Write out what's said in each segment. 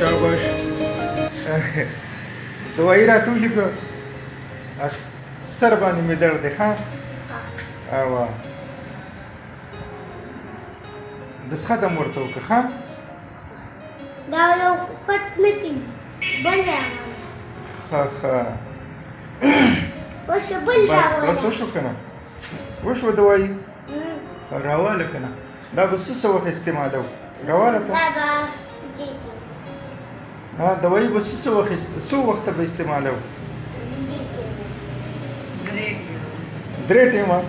شاباش دوايي راته ولیکه سر باندې مې درد دی ښه اوه دس ختم ورته وکړه ښه دا یو خط نه کوي بل راغلی ښه ښه وشو بل راغلی بس وشو که نه وشوه دوايي راواله که نه دا به څه وخت استعمالوو راواله ته دا به دوايي به څه وخته به استعمالوو درې ټیمه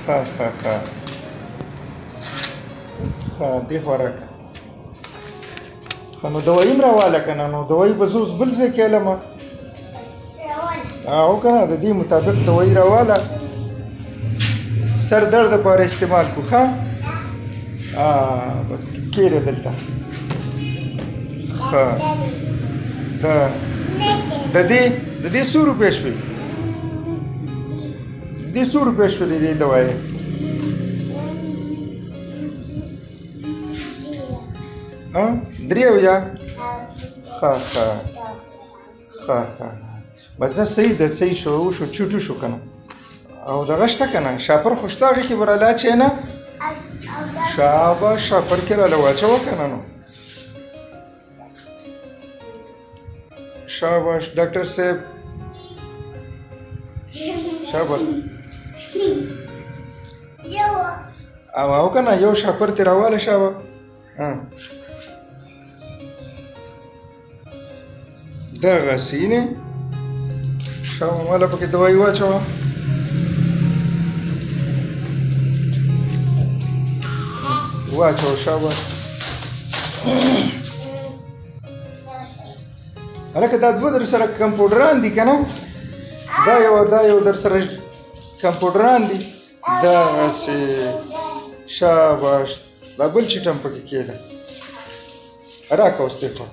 ښه ښه ښه ښه دې خوا راکړه ښه نو دوايي هم راواله که نه نو دوايي به زه اوس بل ځای کې علمه او که نه د دې مطابق دوايي راواله سر درد لپاره استعمال کړو ښه کېږده دلته ښه د دې څو روپۍ شوې د دې څو روپۍ شوې د دې دوايي درې اویا ښه ښه ښه ښه بس دا صحیح ده صحیح شو وشو چوټ وشو که نه او دغه شته که نه شاپر خو شته هغې کې به راله اچوې نه شاباش شاپر کې راله واچوه که نه نو شاباش ډاکټر صاحب شاباش او که نه یو شاپر ترې راواله شابه دغسې نه شابه ماله پکې دوايي واچوه واچوه شابه هلکه دا دوه در سره کمپوډران دي که نه دا یو در سره کمپوډران دي دغسې شاباش دا بل چیټ هم پکې کېده راکړه اوس دې خوا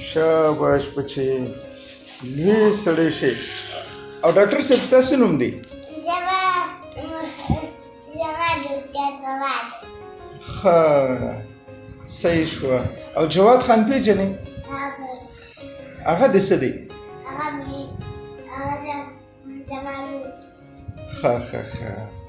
شاباش بچې لوی سړی شي او ډاکټر صاحب ستاسو نوم دی ښه صحیح شوه او جواد خان پېژنې هغه د څه دی ښه ښه ښه